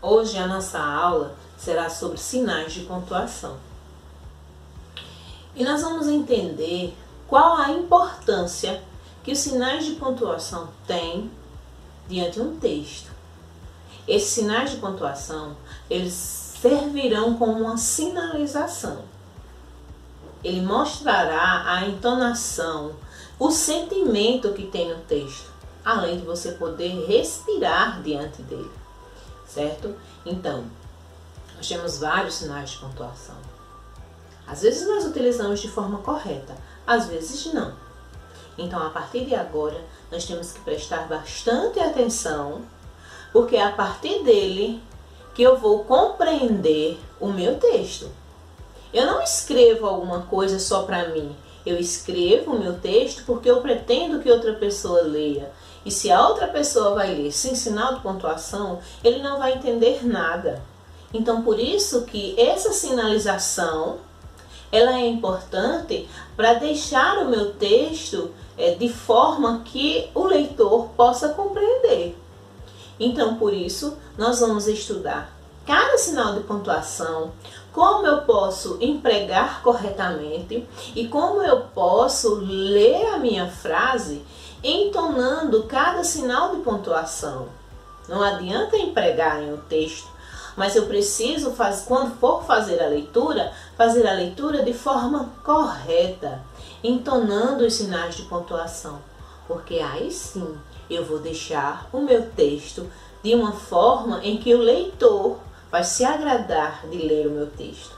Hoje a nossa aula será sobre sinais de pontuação. E nós vamos entender qual a importância que os sinais de pontuação têm diante de um texto. Esses sinais de pontuação, eles servirão como uma sinalização. Ele mostrará a entonação, o sentimento que tem no texto, além de você poder respirar diante dele, certo? Então, nós temos vários sinais de pontuação. Às vezes nós utilizamos de forma correta, às vezes não. Então, a partir de agora, nós temos que prestar bastante atenção, porque é a partir dele que eu vou compreender o meu texto. Eu não escrevo alguma coisa só para mim. Eu escrevo o meu texto porque eu pretendo que outra pessoa leia. E se a outra pessoa vai ler sem sinal de pontuação, ele não vai entender nada. Então, por isso que essa sinalização, ela é importante para deixar o meu texto de forma que o leitor possa compreender. Então, por isso, nós vamos estudar cada sinal de pontuação, como eu posso empregar corretamente e como eu posso ler a minha frase entonando cada sinal de pontuação. Não adianta empregar em um texto, mas eu preciso, quando for fazer a leitura de forma correta, entonando os sinais de pontuação, porque aí sim eu vou deixar o meu texto de uma forma em que o leitor vai se agradar de ler o meu texto,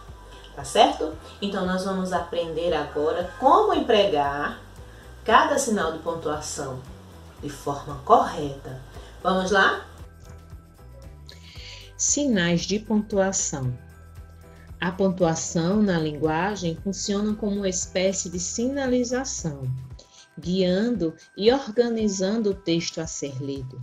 tá certo? Então nós vamos aprender agora como empregar cada sinal de pontuação de forma correta. Vamos lá? Sinais de pontuação. A pontuação na linguagem funciona como uma espécie de sinalização, guiando e organizando o texto a ser lido.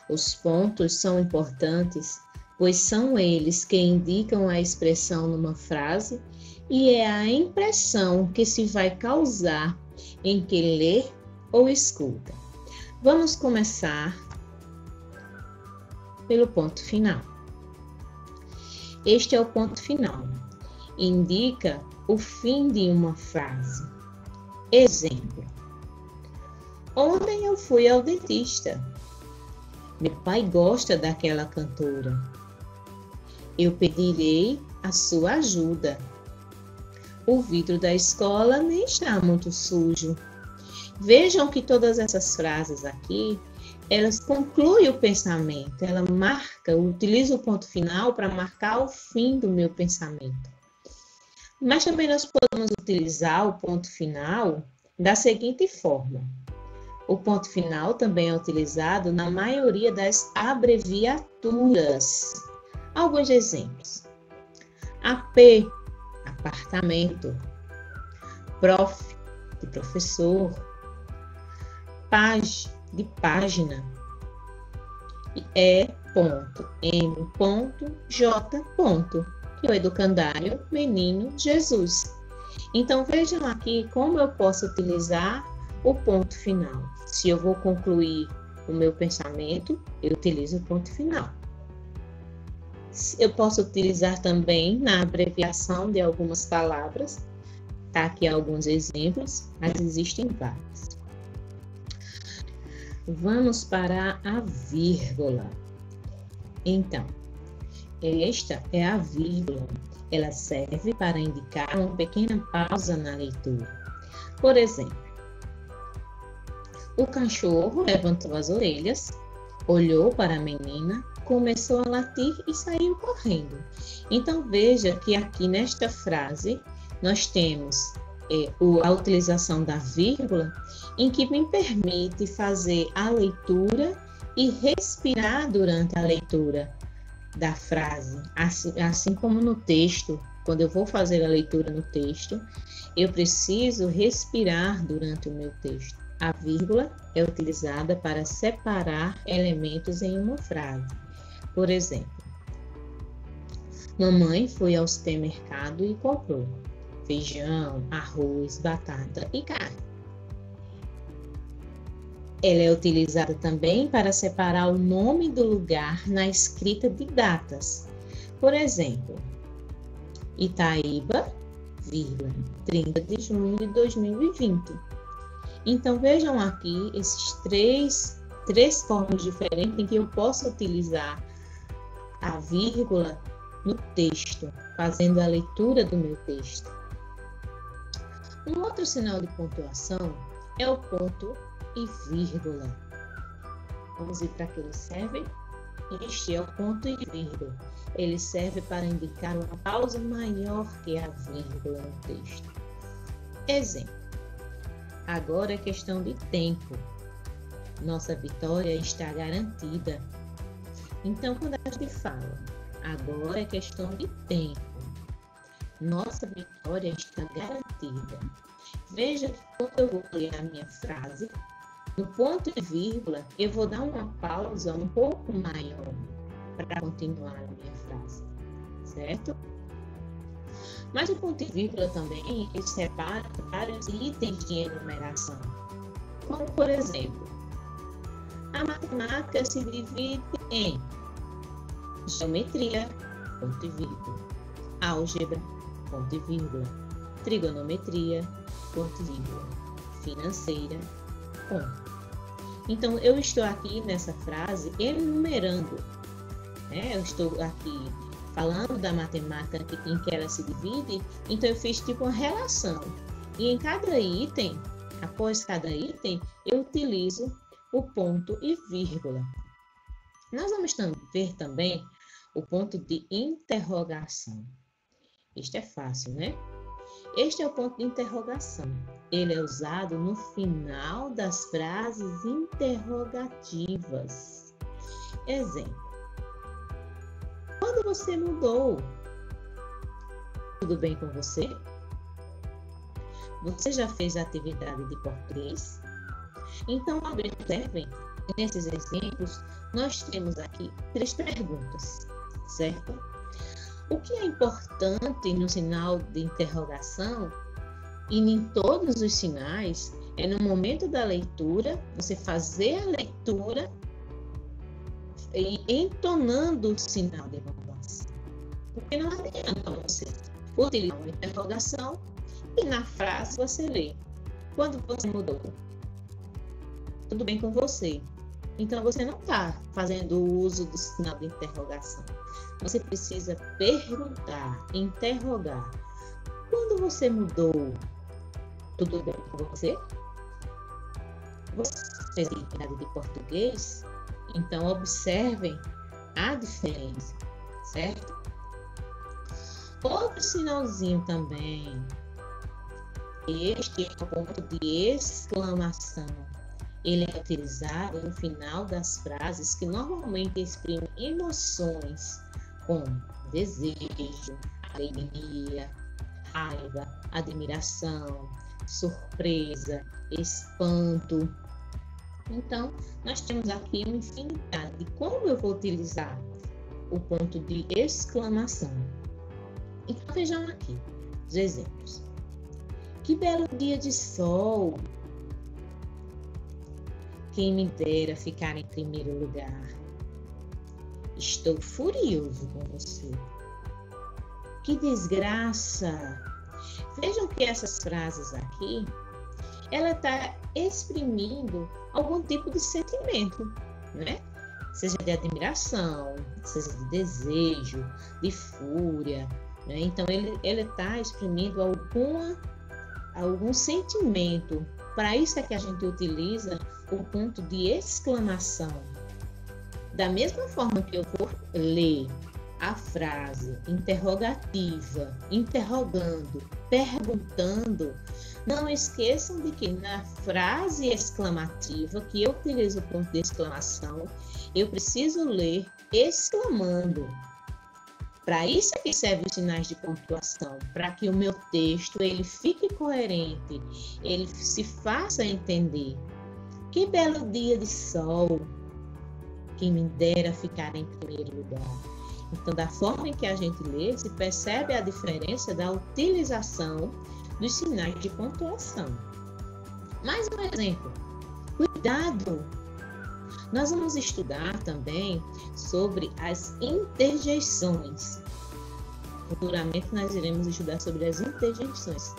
Os pontos são importantes, pois são eles que indicam a expressão numa frase e é a impressão que se vai causar em quem lê ou escuta. Vamos começar pelo ponto final. Este é o ponto final. Indica o fim de uma frase. Exemplo: ontem eu fui ao dentista. Meu pai gosta daquela cantora. Eu pedirei a sua ajuda. O vidro da escola nem está muito sujo. Vejam que todas essas frases aqui, elas concluem o pensamento, ela marca, utiliza o ponto final para marcar o fim do meu pensamento. Mas também nós podemos utilizar o ponto final da seguinte forma. O ponto final também é utilizado na maioria das abreviaturas. Alguns exemplos. AP, apartamento. Prof, de professor. Page, de página. E.M.J. Que é o educandário Menino Jesus. Então vejam aqui como eu posso utilizar o ponto final. Se eu vou concluir o meu pensamento, eu utilizo o ponto final. Eu posso utilizar também na abreviação de algumas palavras. Tá aqui alguns exemplos, mas existem vários. Vamos para a vírgula. Então, esta é a vírgula. Ela serve para indicar uma pequena pausa na leitura. Por exemplo, o cachorro levantou as orelhas, olhou para a menina, começou a latir e saiu correndo. Então veja que aqui nesta frase nós temos a utilização da vírgula, em que me permite fazer a leitura e respirar durante a leitura da frase. Assim como no texto, quando eu vou fazer a leitura no texto, eu preciso respirar durante o meu texto. A vírgula é utilizada para separar elementos em uma frase. Por exemplo, mamãe foi ao supermercado e comprou feijão, arroz, batata e carne. Ela é utilizada também para separar o nome do lugar na escrita de datas. Por exemplo, Itaíba, 30 de junho de 2020. Então, vejam aqui esses três formas diferentes em que eu posso utilizar a vírgula no texto, fazendo a leitura do meu texto. Um outro sinal de pontuação é o ponto e vírgula. Vamos ver para que ele serve? Este é o ponto e vírgula. Ele serve para indicar uma pausa maior que a vírgula no texto. Exemplo. Agora é questão de tempo. Nossa vitória está garantida. Então, quando a gente fala, agora é questão de tempo. Nossa vitória está garantida. Veja que quando eu vou ler a minha frase, no ponto e vírgula, eu vou dar uma pausa um pouco maior para continuar a minha frase, certo? Mas o ponto e vírgula também, ele separa vários itens de enumeração. Como, por exemplo, a matemática se divide em geometria, ponto e vírgula, álgebra, ponto e vírgula, trigonometria, ponto e vírgula, financeira, ponto. Então, eu estou aqui nessa frase enumerando, né? Eu estou aqui falando da matemática em que ela se divide, então eu fiz tipo uma relação. E em cada item, após cada item, eu utilizo o ponto e vírgula. Nós vamos ver também o ponto de interrogação. Este é fácil, né? Este é o ponto de interrogação. Ele é usado no final das frases interrogativas. Exemplo. Quando você mudou? Tudo bem com você? Você já fez a atividade de português? Então, observem, nesses exemplos, nós temos aqui 3 perguntas, certo? O que é importante no sinal de interrogação e em todos os sinais é no momento da leitura, você fazer a leitura e entonando o sinal de pontuação. Porque não adianta você utilizar uma interrogação e na frase você lê. Quando você mudou? Tudo bem com você? Então, você não está fazendo uso do sinal de interrogação. Você precisa perguntar, interrogar. Quando você mudou, tudo bem com você? Você fez a atividade de português? Então, observem a diferença, certo? Outro sinalzinho também. Este é o ponto de exclamação. Ele é utilizado no final das frases que normalmente exprimem emoções como desejo, alegria, raiva, admiração, surpresa, espanto. Então, nós temos aqui uma infinidade de como eu vou utilizar o ponto de exclamação. Então, vejam aqui os exemplos. Que belo dia de sol! Quem me dera ficar em primeiro lugar. Estou furioso com você. Que desgraça! Vejam que essas frases aqui, ela está exprimindo algum tipo de sentimento, né? Seja de admiração, seja de desejo, de fúria, né? Então, ele está exprimindo algum sentimento. Para isso é que a gente utiliza o ponto de exclamação. Da mesma forma que eu vou ler a frase interrogativa, interrogando, perguntando, não esqueçam de que na frase exclamativa, que eu utilizo o ponto de exclamação, eu preciso ler exclamando. Para isso é que servem os sinais de pontuação, para que o meu texto ele fique coerente, ele se faça entender. Que belo dia de sol, quem me dera ficar em primeiro lugar. Então, da forma em que a gente lê, se percebe a diferença da utilização dos sinais de pontuação. Mais um exemplo. Cuidado! Nós vamos estudar também sobre as interjeições. Futuramente nós iremos estudar sobre as interjeições,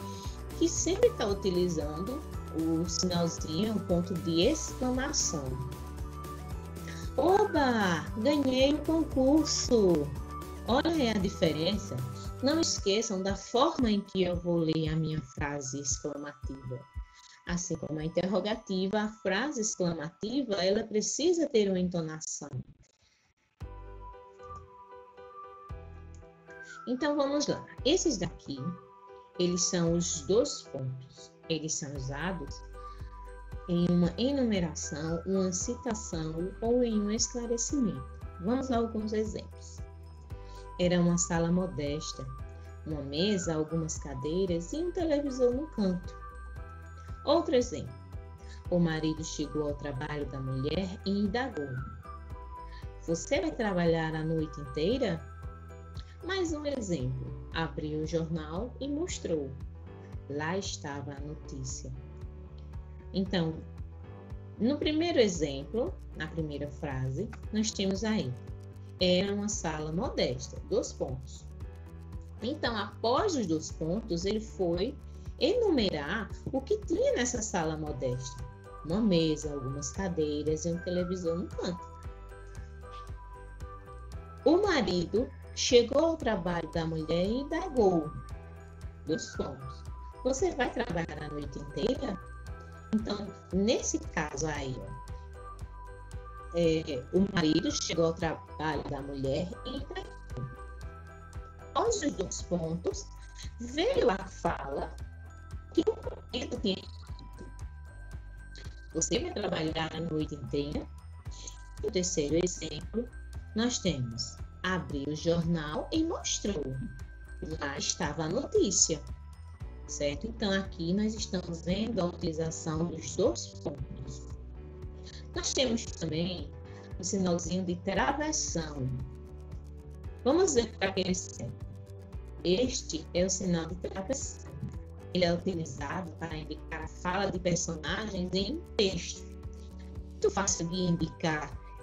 que sempre está utilizando o sinalzinho, o ponto de exclamação. Oba! Ganhei o concurso! Olha aí a diferença. Não esqueçam da forma em que eu vou ler a minha frase exclamativa. Assim como a interrogativa, a frase exclamativa, ela precisa ter uma entonação. Então, vamos lá. Esses daqui, eles são os 2 pontos. Eles são usados em uma enumeração, uma citação ou em um esclarecimento. Vamos lá alguns exemplos. Era uma sala modesta, uma mesa, algumas cadeiras e um televisor no canto. Outro exemplo. O marido chegou ao trabalho da mulher e indagou: você vai trabalhar a noite inteira? Mais um exemplo. Abriu o jornal e mostrou. Lá estava a notícia. Então, no primeiro exemplo, na primeira frase, nós temos aí: era uma sala modesta, 2 pontos. Então, após os 2 pontos, ele foi enumerar o que tinha nessa sala modesta. Uma mesa, algumas cadeiras e um televisor no canto. O marido chegou ao trabalho da mulher e indagou. 2 pontos. Você vai trabalhar a noite inteira? Então, nesse caso aí, o marido chegou ao trabalho da mulher e indagou. Após os 2 pontos, veio a fala que o marido tinha dito: você vai trabalhar a noite inteira? No terceiro exemplo, nós temos: abriu o jornal e mostrou. Lá estava a notícia. Certo? Então, aqui nós estamos vendo a utilização dos 2 pontos. Nós temos também o sinalzinho de travessão. Vamos ver para aquele exemplo. Este é o sinal de travessão. Ele é utilizado para indicar a fala de personagens em um texto. Muito fácil de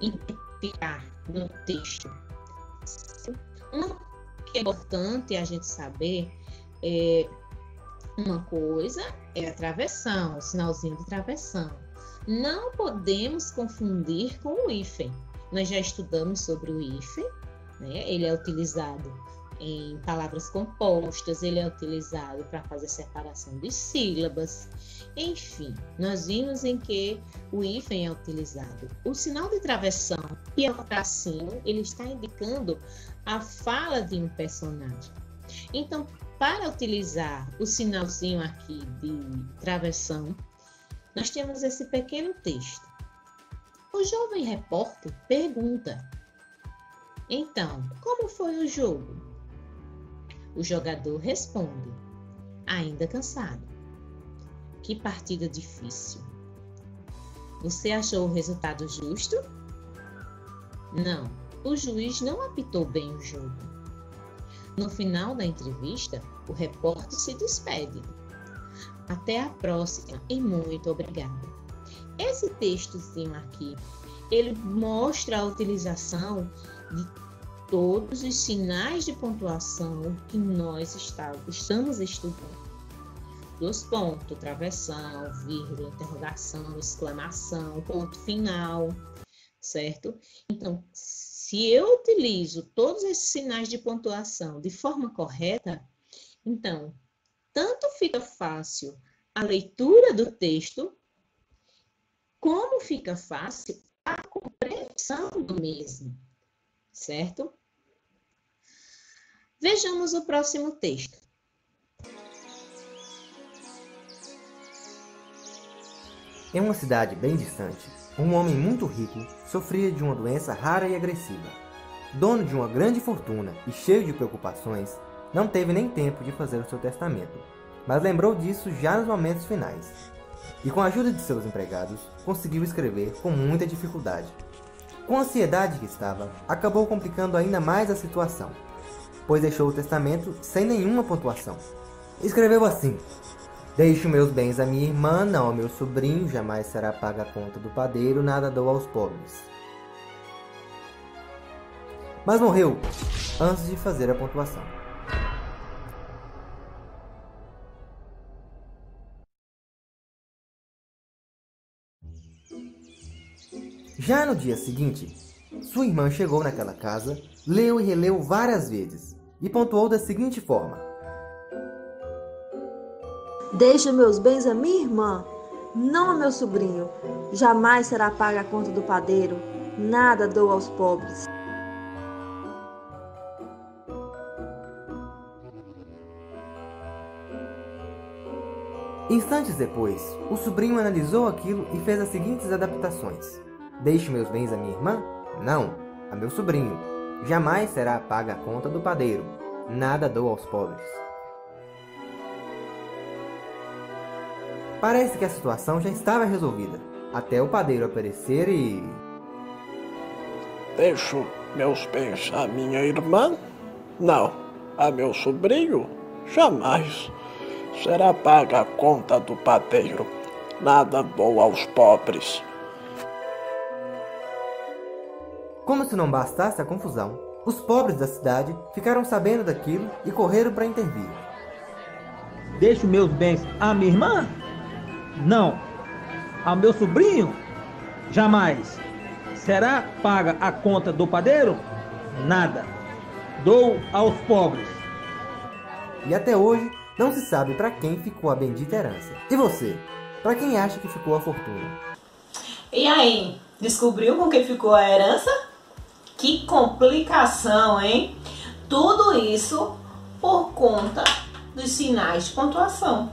identificar no texto. Uma que é importante a gente saber uma coisa é a travessão, o sinalzinho de travessão. Não podemos confundir com o hífen. Nós já estudamos sobre o hífen, né? Ele é utilizado em palavras compostas, ele é utilizado para fazer separação de sílabas. Enfim, nós vimos em que o hífen é utilizado. O sinal de travessão, que é o tracinho, ele está indicando a fala de um personagem. Então, para utilizar o sinalzinho aqui de travessão, nós temos esse pequeno texto. O jovem repórter pergunta: então, como foi o jogo? O jogador responde: ainda cansado. Que partida difícil. Você achou o resultado justo? Não, o juiz não apitou bem o jogo. No final da entrevista, o repórter se despede. Até a próxima e muito obrigada. Esse textozinho aqui, ele mostra a utilização de todos os sinais de pontuação que nós estamos estudando. 2 pontos, travessão, vírgula, interrogação, exclamação, ponto final, certo? Então, se eu utilizo todos esses sinais de pontuação de forma correta, então, tanto fica fácil a leitura do texto, como fica fácil a compreensão do mesmo, certo? Vejamos o próximo texto. Em uma cidade bem distante, um homem muito rico sofria de uma doença rara e agressiva. Dono de uma grande fortuna e cheio de preocupações, não teve nem tempo de fazer o seu testamento, mas lembrou disso já nos momentos finais. E com a ajuda de seus empregados, conseguiu escrever com muita dificuldade. Com a ansiedade que estava, acabou complicando ainda mais a situação, pois deixou o testamento sem nenhuma pontuação. Escreveu assim: Deixo meus bens à minha irmã, não ao meu sobrinho, jamais será paga a conta do padeiro, nada dou aos pobres. Mas morreu antes de fazer a pontuação. Já no dia seguinte, sua irmã chegou naquela casa, leu e releu várias vezes e pontuou da seguinte forma: Deixo meus bens à minha irmã, não ao meu sobrinho. Jamais será paga a conta do padeiro, nada dou aos pobres. Instantes depois, o sobrinho analisou aquilo e fez as seguintes adaptações: Deixo meus bens à minha irmã? Não, a meu sobrinho. Jamais será paga a conta do padeiro. Nada dou aos pobres. Parece que a situação já estava resolvida, até o padeiro aparecer e... Deixo meus bens à minha irmã? Não, a meu sobrinho? Jamais. Será paga a conta do padeiro. Nada dou aos pobres. Como se não bastasse a confusão, os pobres da cidade ficaram sabendo daquilo e correram para intervir. Deixo meus bens à minha irmã? Não. Ao meu sobrinho? Jamais. Será paga a conta do padeiro? Nada. Dou aos pobres. E até hoje não se sabe para quem ficou a bendita herança. E você? Para quem acha que ficou a fortuna? E aí, descobriu com quem ficou a herança? Que complicação, hein? Tudo isso por conta dos sinais de pontuação.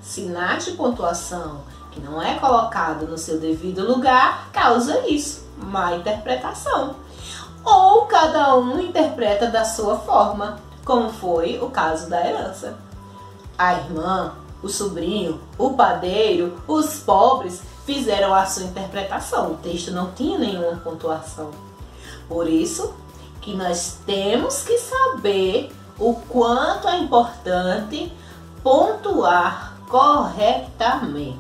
Sinais de pontuação que não é colocado no seu devido lugar causa isso, má interpretação. Ou cada um interpreta da sua forma, como foi o caso da herança. A irmã, o sobrinho, o padeiro, os pobres fizeram a sua interpretação. O texto não tinha nenhuma pontuação. Por isso que nós temos que saber o quanto é importante pontuar corretamente,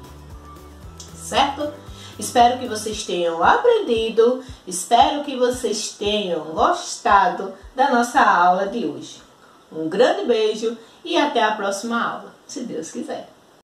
certo? Espero que vocês tenham aprendido, espero que vocês tenham gostado da nossa aula de hoje. Um grande beijo e até a próxima aula, se Deus quiser.